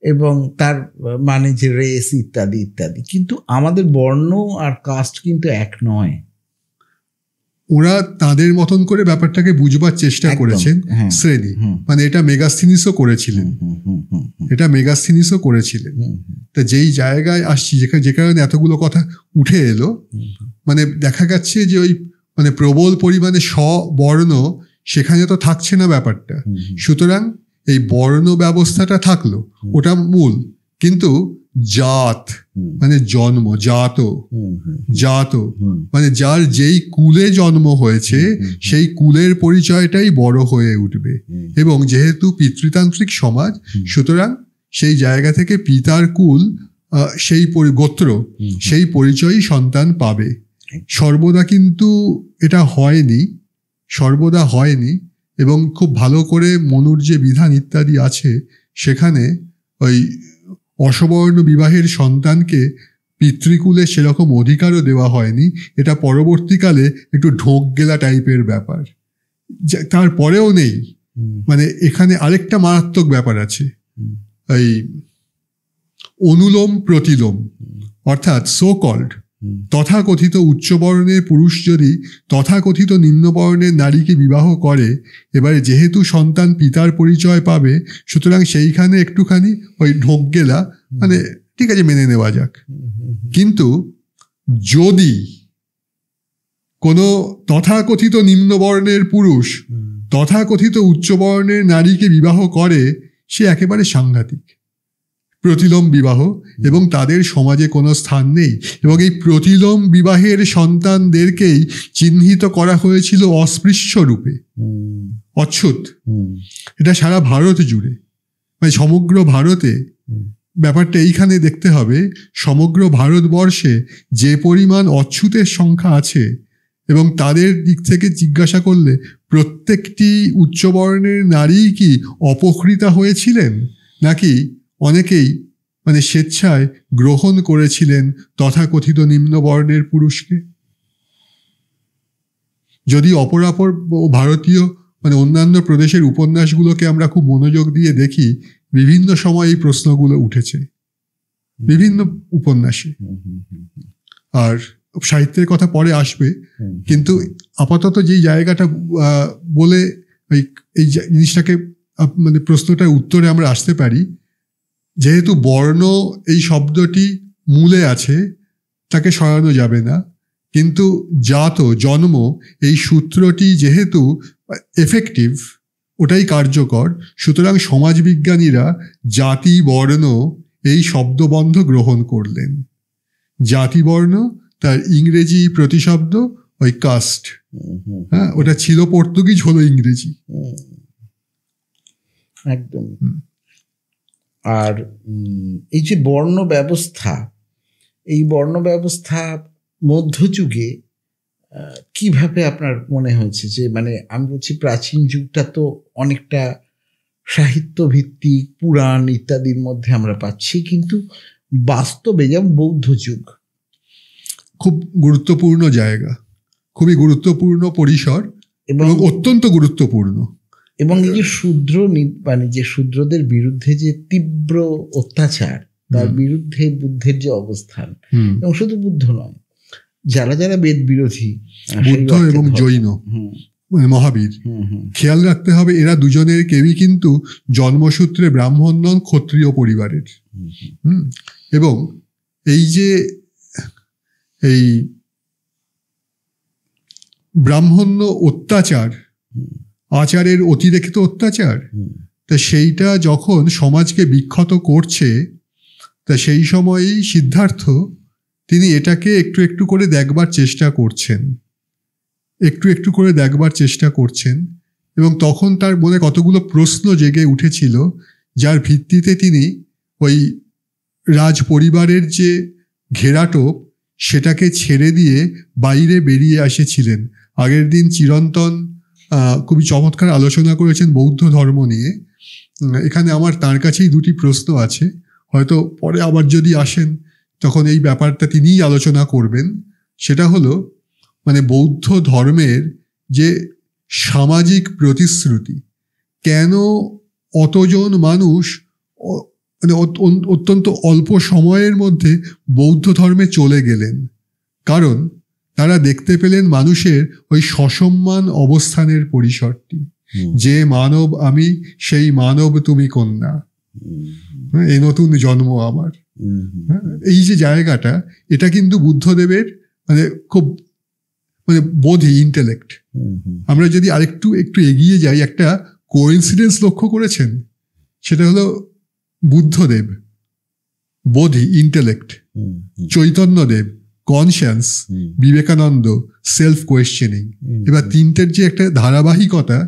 S1: এবং তার মানে যে রেস ইত্যাদি ইত্যাদি, কিন্তু আমাদের বর্ণ আর কাস্ট কিন্তু এক নয়।
S2: ওরা তাদের মতন করে ব্যাপারটাকে বুঝবার চেষ্টা করেছেন, শ্রেণী, মানে এটা মেগাস্থিনিসও করেছিলেন, তা যেই জায়গায় আসছি, যে কারণে এতগুলো কথা উঠে এলো, মানে দেখা যাচ্ছে যে ওই মানে প্রবল পরিমাণে স্ববর্ণ সেখানে তো থাকছে না ব্যাপারটা, সুতরাং এই বর্ণ ব্যবস্থাটা থাকলো, ওটা মূল, কিন্তু জাত মানে জন্ম, জাত মানে যার যেই কুলে জন্ম হয়েছে সেই কুলের পরিচয়টাই বড় হয়ে উঠবে, এবং যেহেতু পিতৃতান্ত্রিক সমাজ, সুতরাং সেই জায়গা থেকে পিতার কুল, সেই গোত্র, সেই পরিচয়ই সন্তান পাবে। সর্বদা কিন্তু এটা সর্বদা হয়নি, এবং খুব ভালো করে মনুর যে বিধান ইত্যাদি আছে, সেখানে ওই অসবর্ণ বিবাহের সন্তানকে পিতৃকুলে সেরকম অধিকারও দেওয়া হয়নি। এটা পরবর্তীকালে একটু ঢোক গেলা টাইপের ব্যাপার, তারপরেও নেই, মানে এখানে আরেকটা মারাত্মক ব্যাপার আছে, এই অনুলোম প্রতিলোম, অর্থাৎ সো কল্ড তথাকথিত উচ্চবর্ণের পুরুষ যদি তথাকথিত নিম্নবর্ণের নারীকে বিবাহ করে, এবারে যেহেতু সন্তান পিতার পরিচয় পাবে, সুতরাং সেইখানে একটুখানি ওই ঢোক গেলা, মানে ঠিক আছে মেনে নেওয়া যাক। কিন্তু যদি কোনো তথাকথিত নিম্নবর্ণের পুরুষ তথাকথিত উচ্চবর্ণের নারীকে বিবাহ করে, সে একেবারে সাংঘাতিক প্রতিলোম বিবাহ, এবং তাদের সমাজে কোনো স্থান নেই। এবং এই প্রতিলোম বিবাহের সন্তানদেরকেই চিহ্নিত করা হয়েছিল অস্পৃশ্য রূপে, অচ্ছুত। এটা সারা ভারত জুড়ে, মানে সমগ্র ভারতে ব্যাপারটা এইখানে দেখতে হবে। সমগ্র ভারতবর্ষে যে পরিমাণ অচ্ছুতের সংখ্যা আছে, এবং তাদের দিক থেকে জিজ্ঞাসা করলে প্রত্যেকটি উচ্চবর্ণের নারী কি অপহৃতা হয়েছিলেন, নাকি অনেকেই মানে স্বেচ্ছায় গ্রহণ করেছিলেন তথাকথিত নিম্নবর্ণের পুরুষকে? যদি অপরাপর ভারতীয় মানে অন্যান্য প্রদেশের উপন্যাসগুলোকে আমরা খুব মনোযোগ দিয়ে দেখি, বিভিন্ন সময় এই প্রশ্নগুলো উঠেছে বিভিন্ন উপন্যাসে। আর সাহিত্যের কথা পরে আসবে, কিন্তু আপাতত যেই জায়গাটা বলে এই জিনিসটাকে মানে প্রশ্নটার উত্তরে আমরা আসতে পারি, যেহেতু বর্ণ এই শব্দটি মূলে আছে, তাকে সরানো যাবে না, কিন্তু জাত জন্ম এই সূত্রটি যেহেতু এফেক্টিভ, ওটাই কার্যকর, সুতরাং সমাজবিজ্ঞানীরা জাতি বর্ণ এই শব্দবন্ধ গ্রহণ করলেন। জাতি বর্ণ তার ইংরেজি প্রতিশব্দ ওই কাস্ট, হ্যাঁ, ওটা ছিল পর্তুগিজ, হলো ইংরেজি।
S1: একদম। আর এই যে বর্ণ ব্যবস্থা, এই বর্ণ ব্যবস্থা মধ্যযুগে কিভাবে আপনার মনে হয়েছে যে, মানে আমি বলছি প্রাচীন যুগটা তো অনেকটা সাহিত্য ভিত্তিক, পুরাণ ইত্যাদির মধ্যে আমরা পাচ্ছি, কিন্তু বাস্তবে যেমন বৌদ্ধ যুগ
S2: খুব গুরুত্বপূর্ণ জায়গা, খুবই গুরুত্বপূর্ণ পরিসর এবং অত্যন্ত গুরুত্বপূর্ণ।
S1: এবং এই যে শূদ্র মানে যে শূদ্রদের বিরুদ্ধে যে তীব্র অত্যাচার, তার বিরুদ্ধে বুদ্ধের যে অবস্থান, এবং শুধু বুদ্ধ নয়, যারা যারা বেদ বিরোধী,
S2: বুদ্ধ এবং জৈন মহাবীর, খেয়াল রাখতে হবে এরা দুজনের কেউই কিন্তু জন্মসূত্রে ব্রাহ্মণ নন, ক্ষত্রিয় পরিবারের। এবং এই যে এই ব্রাহ্মণ্য অত্যাচার, আচারের অতিরিক্ত অত্যাচার, তা সেইটা যখন সমাজকে বিক্ষত করছে, তা সেই সময়ই সিদ্ধার্থ তিনি এটাকে একটু একটু করে দেখবার চেষ্টা করছেন, একটু একটু করে দেখবার চেষ্টা করছেন। এবং তখন তার মনে কতগুলো প্রশ্ন জেগে উঠেছিল, যার ভিত্তিতে তিনি ওই রাজ পরিবারের যে ঘেরাটোপ, সেটাকে ছেড়ে দিয়ে বাইরে বেরিয়ে এসেছিলেন। আগের দিন চিরন্তন খুবই চমৎকার আলোচনা করেছেন বৌদ্ধ ধর্ম নিয়ে। এখানে আমার তার কাছেই দুটি প্রশ্ন আছে, হয়তো পরে আবার যদি আসেন তখন এই ব্যাপারটা তিনিই আলোচনা করবেন। সেটা হলো মানে বৌদ্ধ ধর্মের যে সামাজিক প্রতিশ্রুতি, কেন অতজন মানুষ মানে অত্যন্ত অল্প সময়ের মধ্যে বৌদ্ধ ধর্মে চলে গেলেন? কারণ তারা দেখতে পেলেন মানুষের ওই সসম্মান অবস্থানের পরিসরটি, যে মানব আমি, সেই মানব তুমি কন্যা, এ নতুন জন্ম আমার। এই যে জায়গাটা, এটা কিন্তু বুদ্ধদেবের মানে খুব মানে বোধি, ইন্টেলেক্ট। আমরা যদি আরেকটু একটু এগিয়ে যাই, একটা কোইন্সিডেন্স লক্ষ্য করেছেন? সেটা হলো Buddhadev bodhi, intellect, Chaitanyadev conscience, Vivekananda self questioning. এবার তিনটের যে একটা ধারাবাহিকতা,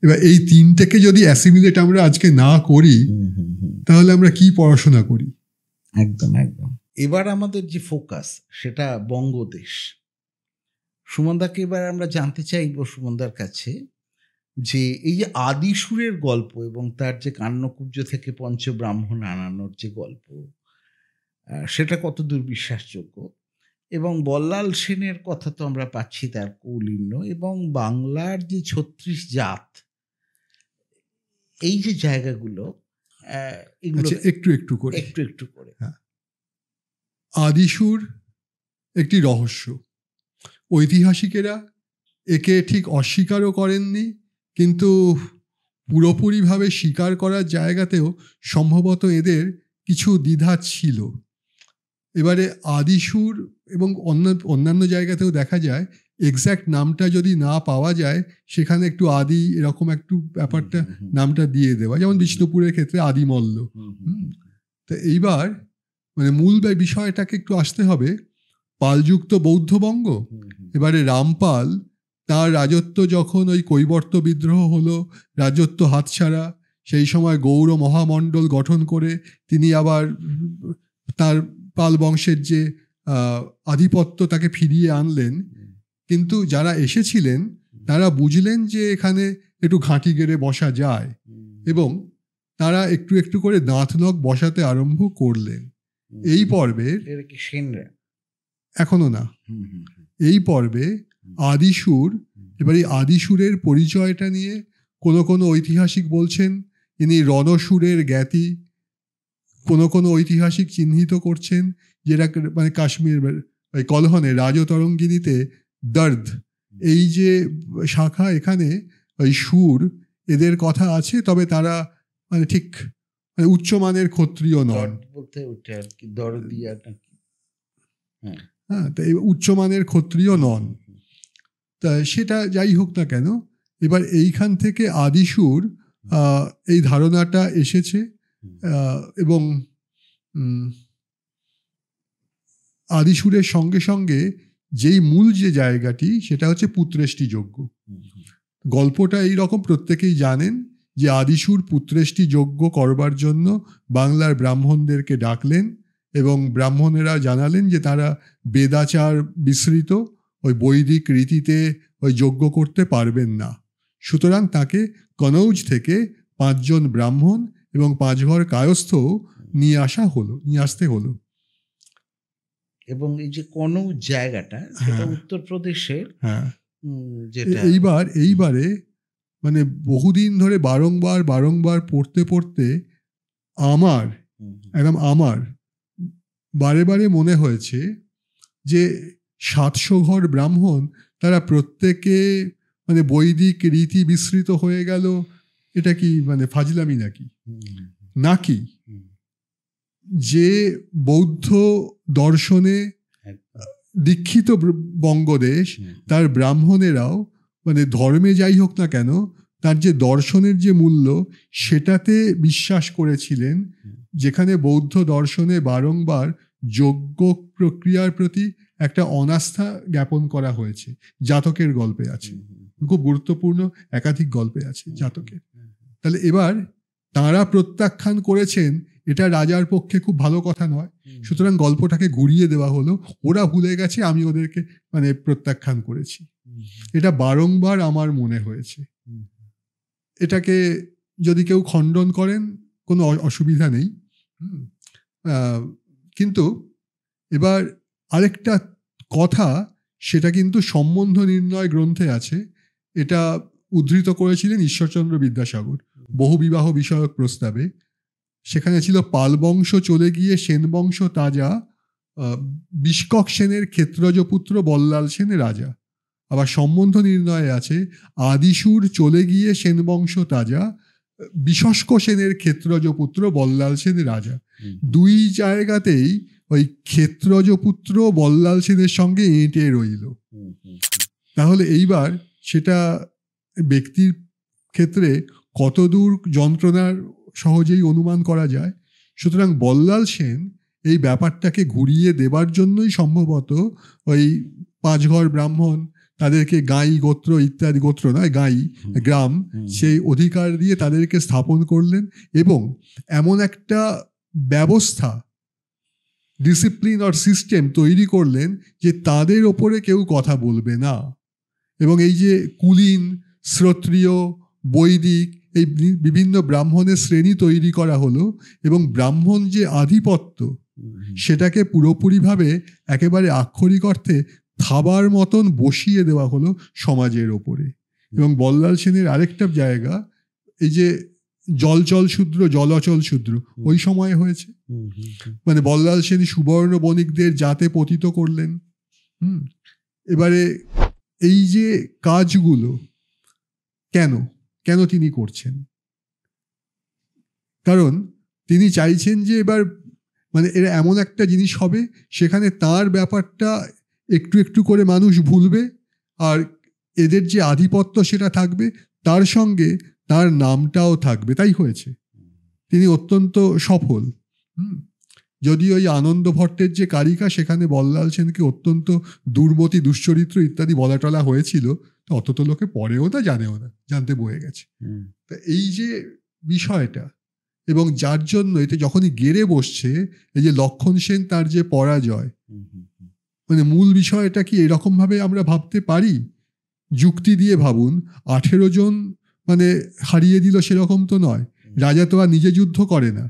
S2: এবার এই তিনটেকে যদি অ্যাসিমিলেট আমরা আজকে না করি, তাহলে আমরা কি পড়াশোনা করি?
S1: একদম একদম। এবার আমাদের যে ফোকাস, সেটা বঙ্গদেশ। সুমনদাকে এবার আমরা জানতে চাইব সুমনদার কাছে যে এই যে আদিসুরের গল্প এবং তার যে কান্নকুব্জ থেকে পঞ্চব্রাহ্মণ আনানোর যে গল্প, সেটা কতদূর বিশ্বাসযোগ্য, এবং বল্লাল সেনের কথা তো আমরা পাচ্ছি তার কৌলিন্য, এবং বাংলার যে ৩৬ জাত, এই যে জায়গাগুলো এগুলো
S2: একটু একটু
S1: করে
S2: আদিসুর একটি রহস্য। ঐতিহাসিকেরা একে ঠিক অস্বীকারও করেননি, কিন্তু পুরোপুরিভাবে স্বীকার করার জায়গাতেও সম্ভবত এদের কিছু দ্বিধা ছিল। এবারে আদিসুর এবং অন্যান্য জায়গাতেও দেখা যায় এক্স্যাক্ট নামটা যদি না পাওয়া যায় সেখানে একটু আদি এরকম একটু ব্যাপারটা নামটা দিয়ে দেওয়া, যেমন বিষ্ণুপুরের ক্ষেত্রে আদিমল্ল। তো এইবার মানে মূল বিষয়টাকে একটু আসতে হবে। পালযুক্ত বৌদ্ধবঙ্গ, এবারে রামপাল তার রাজত্ব যখন ওই কৈবর্ত বিদ্রোহ হলো, রাজত্ব হাতছাড়া, সেই সময় গৌড় মহামণ্ডল গঠন করে তিনি আবার তার পাল বংশের যে আধিপত্য তাকে ফিরিয়ে আনলেন। কিন্তু যারা এসেছিলেন তারা বুঝলেন যে এখানে একটু ঘাঁটি গেড়ে বসা যায়, এবং তারা একটু একটু করে দাঁতনক বসাতে আরম্ভ করলেন। এই পর্বের এখনো না, এই পর্বে আদিসুর, এবারে আদিসুরের পরিচয়টা নিয়ে কোনো ঐতিহাসিক বলছেন ইনি রণসুরের জ্ঞাতি, কোনো ঐতিহাসিক চিহ্নিত করছেন যেটা মানে কাশ্মীর কলহনে রাজতরঙ্গিনীতে দর্দ এই যে শাখা, এখানে ওই সুর এদের কথা আছে, তবে তারা মানে ঠিক মানে উচ্চমানের ক্ষত্রিয় নন, হ্যাঁ, তা উচ্চমানের ক্ষত্রিয় নন। তা সেটা যাই হোক না কেন, এবার এইখান থেকে আদিসুর এই ধারণাটা এসেছে, এবং আদিসুরের সঙ্গে সঙ্গে যেই মূল যে জায়গাটি সেটা হচ্ছে পুত্রেষ্টি যজ্ঞ। গল্পটা এইরকম, প্রত্যেকেই জানেন যে আদিসুর পুত্রেষ্টি যজ্ঞ করবার জন্য বাংলার ব্রাহ্মণদেরকে ডাকলেন, এবং ব্রাহ্মণেরা জানালেন যে তারা বেদাচার বিস্মৃত ওই বৈদিক রীতিতে ওই যজ্ঞ করতে পারবেন না। সুতরাং তাকে কনৌজ থেকে 5 জন ব্রাহ্মণ এবং 5 ঘর কায়স্থ নিয়ে আসতে হলো।
S1: এবং এই যে কনৌজ জায়গাটা সেটা উত্তরপ্রদেশের,
S2: এইবারে মানে বহুদিন ধরে বারংবার পড়তে আমার বারে বারে মনে হয়েছে যে 700 ঘর ব্রাহ্মণ তারা প্রত্যেকে মানে বৈদিক রীতি বিস্মৃত হয়ে গেল, এটা কি মানে ফাজলামি নাকি যে বৌদ্ধ দর্শনে দীক্ষিত বঙ্গদেশ, তার ব্রাহ্মণেরাও মানে ধর্মে যাই হোক না কেন তার যে দর্শনের যে মূল্য সেটাতে বিশ্বাস করেছিলেন, যেখানে বৌদ্ধ দর্শনে বারংবার যজ্ঞ প্রক্রিয়ার প্রতি একটা অনাস্থা জ্ঞাপন করা হয়েছে। জাতকের গল্পে আছে, খুব গুরুত্বপূর্ণ একাধিক গল্পে আছে জাতকের। তাহলে এবার তাঁরা প্রত্যাখ্যান করেছেন, এটা রাজার পক্ষে খুব ভালো কথা নয়, সুতরাং গল্পটাকে ঘুরিয়ে দেওয়া হলো, ওরা ভুলে গেছে আমি ওদেরকে মানে প্রত্যাখ্যান করেছি। এটা বারংবার আমার মনে হয়েছে। এটাকে যদি কেউ খণ্ডন করেন কোনো অসুবিধা নেই, কিন্তু এবার আরেকটা কথা, সেটা কিন্তু সম্বন্ধ নির্ণয় গ্রন্থে আছে। এটা উদ্ধৃত করেছিলেন ঈশ্বরচন্দ্র বিদ্যাসাগর বহুবিবাহ বিষয়ক প্রস্তাবে। সেখানে ছিল পাল বংশ চলে গিয়ে সেন বংশ তাজা, বিষ্কক সেনের ক্ষেত্রজ পুত্র বল্লাল সেন রাজা। আবার সম্বন্ধ নির্ণয়ে আছে আদিসুর চলে গিয়ে সেন বংশ তাজা, বিশস্ক সেনের ক্ষেত্রজ পুত্র বল্লাল সেন রাজা। দুই জায়গাতেই ওই ক্ষেত্রজ পুত্র বল্লাল সেনের সঙ্গে এঁটে রইল। তাহলে এইবার সেটা ব্যক্তির ক্ষেত্রে কতদূর যন্ত্রণার সহজেই অনুমান করা যায়। সুতরাং বল্লাল সেন এই ব্যাপারটাকে ঘুরিয়ে দেবার জন্যই সম্ভবত ওই 5 ঘর ব্রাহ্মণ, তাদেরকে গাই গোত্র ইত্যাদি, গোত্র নয় গাই গ্রাম, সেই অধিকার দিয়ে তাদেরকে স্থাপন করলেন, এবং এমন একটা ব্যবস্থা ডিসিপ্লিন আর সিস্টেম তৈরি করলেন যে তাদের ওপরে কেউ কথা বলবে না। এবং এই যে কুলীন, শ্রোত্রিয়, বৈদিক এই বিভিন্ন ব্রাহ্মণের শ্রেণী তৈরি করা হলো, এবং ব্রাহ্মণ যে আধিপত্য সেটাকে পুরোপুরিভাবে একেবারে আক্ষরিক অর্থে থাবার মতন বসিয়ে দেওয়া হলো সমাজের ওপরে। এবং বল্লাল সেনের আরেকটা জায়গা, এই যে জলচল শূদ্র জলচল শূদ্র ওই সময়ে হয়েছে। মানে বল্লাল সেন সুবর্ণ বণিকদের জাতে পতিত করলেন। এবারে এই যে কাজগুলো কেন কেন তিনি করছেন, কারণ তিনি চাইছেন যে এবার মানে এরা এমন একটা জিনিস হবে সেখানে তার ব্যাপারটা একটু একটু করে মানুষ ভুলবে, আর এদের যে আধিপত্য সেটা থাকবে, তার সঙ্গে তার নামটাও থাকবে। তাই হয়েছে, তিনি অত্যন্ত সফল। যদিও ওই আনন্দ ভট্টের যে কারিকা সেখানে বল্লাল সেনকে অত্যন্ত দুর্মতি দুশ্চরিত্র ইত্যাদি বলা টলা হয়েছিল, তো অত তো লোকে পড়েও না জানেও না, জানতে বয়ে গেছে। তা এই যে বিষয়টা, এবং যার জন্য এটা যখনই গেড়ে বসছে, এই যে লক্ষণ সেন তার যে পরাজয়, মানে মূল বিষয়টা কি এরকম ভাবে আমরা ভাবতে পারি? যুক্তি দিয়ে ভাবুন, 18 জন মানে হারিয়ে দিল সেরকম তো নয়, রাজা তো আর নিজে যুদ্ধ করে না,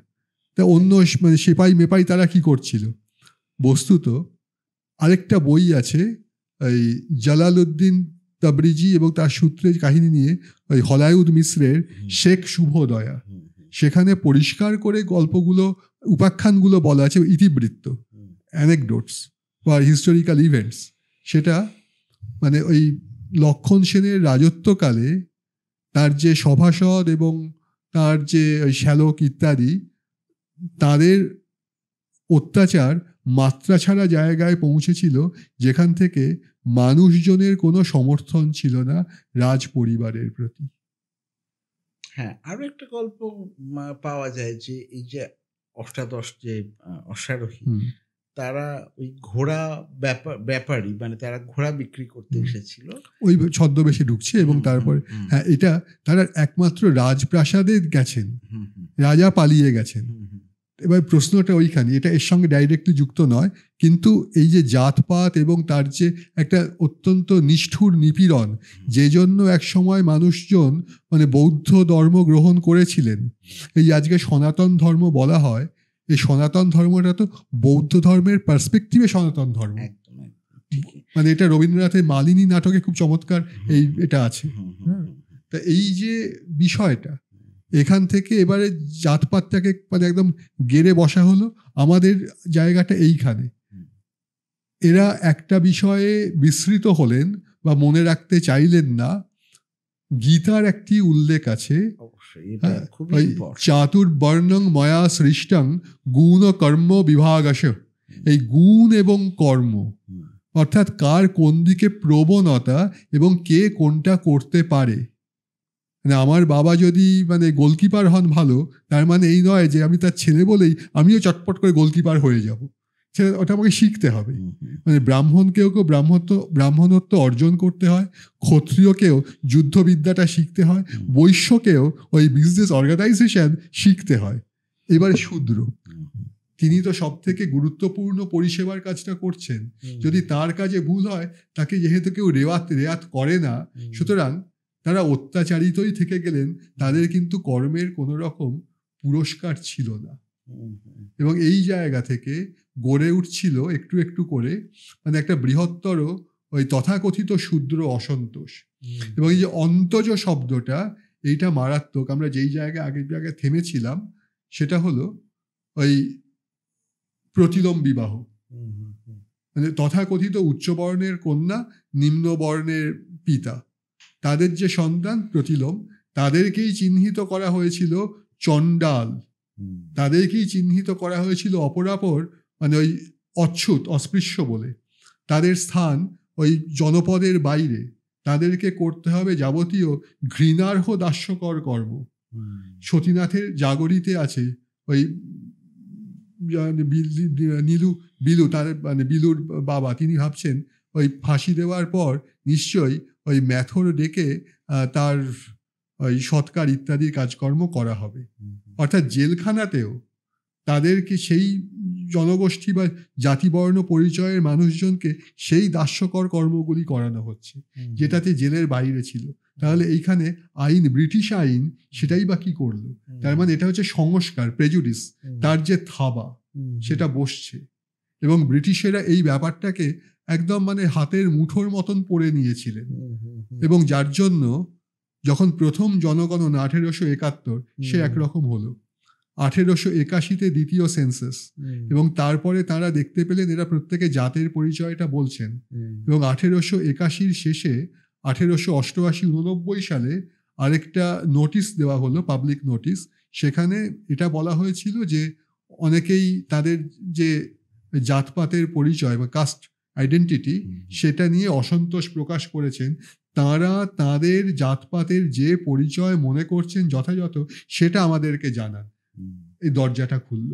S2: তা অন্য মানে সেপাই মেপাই তারা কি করছিল? বস্তুত আরেকটা বই আছে এই জালালউদ্দিন তাবরিজি এবং তার সূত্রের কাহিনী নিয়ে, ওই হলায়ুদ মিশ্রের শেখ শুভদয়া, সেখানে পরিষ্কার করে গল্পগুলো উপাখ্যানগুলো বলা আছে, ইতিবৃত্ত অ্যানেকডোটস বা হিস্টোরিক্যাল ইভেন্টস। সেটা মানে ওই লক্ষণ সেনের রাজত্বকালে তার যে সভাসদ এবং তার যে ওই শ্যালক ইত্যাদি, তাদের অত্যাচার মাত্রা ছাড়া জায়গায় পৌঁছেছিল, যেখান থেকে মানুষজনের কোনো সমর্থন ছিল না রাজ পরিবারের প্রতি।
S1: হ্যাঁ, আরো একটা গল্প পাওয়া যায় যে এই যে অষ্টাদশ যে অশ্বারোহী, তারা ওই ঘোড়া ব্যাপারী, মানে তারা ঘোড়া বিক্রি করতে এসেছিল,
S2: ওই ছদ্মবেশে ঢুকছে এবং তারপরে হ্যাঁ এটা তারা একমাত্র রাজপ্রাসাদে গেছেন, রাজা পালিয়ে গেছেন। এবার প্রশ্নটা ওইখানে, এটা এর সঙ্গে ডাইরেক্টলি যুক্ত নয়, কিন্তু এই যে জাতপাত এবং তার যে একটা অত্যন্ত নিষ্ঠুর নিপীড়ন, যে জন্য এক সময় মানুষজন মানে বৌদ্ধ ধর্ম গ্রহণ করেছিলেন, এই আজকে সনাতন ধর্ম বলা হয়, এই সনাতন ধর্মটা তো বৌদ্ধ ধর্মের পার্সপেক্টিভে সনাতন ধর্ম। মানে এটা রবীন্দ্রনাথের মালিনী নাটকে খুব চমৎকার এই এটা আছে। তা এই যে বিষয়টা, এখান থেকে এবারে জাতপাতটাকে মানে একদম গেড়ে বসা হলো। আমাদের জায়গাটা এইখানে, এরা একটা বিষয়ে বিস্মৃত হলেন বা মনে রাখতে চাইলেন না। গীতার একটি উল্লেখ আছে, চাতুর্বর্ণং ময়া সৃষ্টং গুণ কর্ম বিভাগশ। এই গুণ এবং কর্ম, অর্থাৎ কার কোন দিকে প্রবণতা এবং কে কোনটা করতে পারে। মানে আমার বাবা যদি মানে গোলকিপার হন ভালো, তার মানে এই নয় যে আমি তার ছেলে বলেই আমিও চটপট করে গোলকিপার হয়ে যাব, সেটা ওটা আমাকে শিখতে হবে। মানে ব্রাহ্মণকেও ব্রাহ্মণত্ব অর্জন করতে হয়, ক্ষত্রিয়কেও যুদ্ধবিদ্যাটা শিখতে হয়, বৈশ্যকেও ওই বিজনেস অর্গানাইজেশন শিখতে হয়। এবারে শূদ্র, তিনি তো সব থেকে গুরুত্বপূর্ণ পরিষেবার কাজটা করছেন, যদি তার কাজে ভুল হয় তাকে যেহেতু কেউ রেয়াত করে না, সুতরাং তারা অত্যাচারিতই থেকে গেলেন, তাদের কিন্তু কর্মের কোনো রকম পুরস্কার ছিল না। এবং এই জায়গা থেকে গড়ে উঠছিল একটু একটু করে মানে একটা বৃহত্তর ওই তথাকথিত শূদ্র অসন্তোষ। এবং এই যে অন্তজ শব্দটা, এইটা মারাত্মক। আমরা যেই আগের জায়গায় থেমেছিলাম সেটা হলো ওই প্রতিলোম বিবাহ, মানে তথাকথিত উচ্চবর্ণের কন্যা নিম্নবর্ণের পিতা, তাদের যে সন্তান প্রতিলোম, তাদেরকেই চিহ্নিত করা হয়েছিল চণ্ডাল, তাদেরকেই চিহ্নিত করা হয়েছিল অপরাপর, মানে ওই অচ্ছুত অস্পৃশ্য বলে। তাদের স্থান ওই জনপদের বাইরে, তাদেরকে করতে হবে যাবতীয় ঘৃণার্হ দাস্যকর কর্ম। সতীনাথের জাগরিতে আছে ওই বিলু, তার মানে বিলুর বাবা, তিনি ভাবছেন ওই ফাঁসি দেওয়ার পর নিশ্চয়ই ওই ম্যাথর ডেকে তার ওই সৎকার ইত্যাদি কাজকর্ম করা হবে। অর্থাৎ জেলখানাতেও তাদেরকে সেই জনগোষ্ঠী বা জাতিবর্ণ পরিচয়ের মানুষজনকে সেই দাস্যকর কর্মগুলি করানো হচ্ছে, যেটাতে জেলের বাইরে ছিল। তাহলে এইখানে আইন, ব্রিটিশ আইন, সেটাই বা কি করলো? তার মানে এটা হচ্ছে সংস্কার, প্রেজুডিস, তার যে থাবা সেটা বসছে। এবং ব্রিটিশেরা এই ব্যাপারটাকে একদম মানে হাতের মুঠোর মতন পড়ে নিয়েছিলেন, এবং যার জন্য যখন প্রথম জনগণনা 1871 সে একরকম হলো, 1881 দ্বিতীয় সেন্সাস, এবং তারপরে তারা দেখতে পেলেন এরা প্রত্যেকে জাতের পরিচয়টা বলছেন, এবং 1881 শেষে 1888-89 সালে আরেকটা নোটিশ দেওয়া হলো, পাবলিক নোটিশ। সেখানে এটা বলা হয়েছিল যে অনেকেই তাদের যে জাতপাতের পরিচয় বা কাস্ট আইডেন্টিটি সেটা নিয়ে অসন্তোষ প্রকাশ করেছেন। তারা তাদের জাতপাতের যে পরিচয় মনে করছেন যথাযথ সেটা আমাদেরকে জানান। এই দরজাটা খুলল।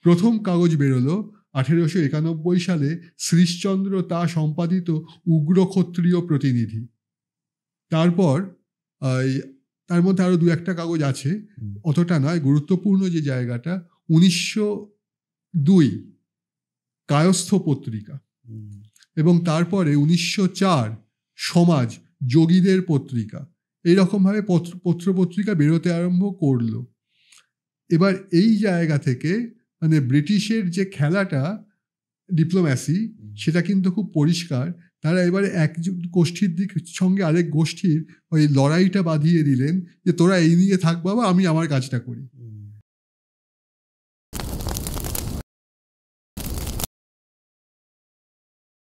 S2: প্রথম কাগজ বেরোলো 1891 সালে, শ্রীশচন্দ্র তা সম্পাদিত উগ্র ক্ষত্রিয় প্রতিনিধি। তারপর তার মধ্যে আরো 2-1টা কাগজ আছে, অতটা নয়। গুরুত্বপূর্ণ যে জায়গাটা, 1902 কায়স্থ পত্রিকা, এবং তারপরে 1904 সমাজ, যোগীদের পত্রিকা। এইরকম ভাবে পত্রপত্রিকা বেরোতে আরম্ভ করলো। এবার এই জায়গা থেকে মানে ব্রিটিশের যে খেলাটা ডিপ্লোম্যাসি, সেটা কিন্তু খুব পরিষ্কার। তারা এবারে এক গোষ্ঠীর সঙ্গে আরেক গোষ্ঠীর ওই লড়াইটা বাঁধিয়ে দিলেন যে তোরা এই নিয়ে থাক বাবা, আমি আমার কাজটা করি।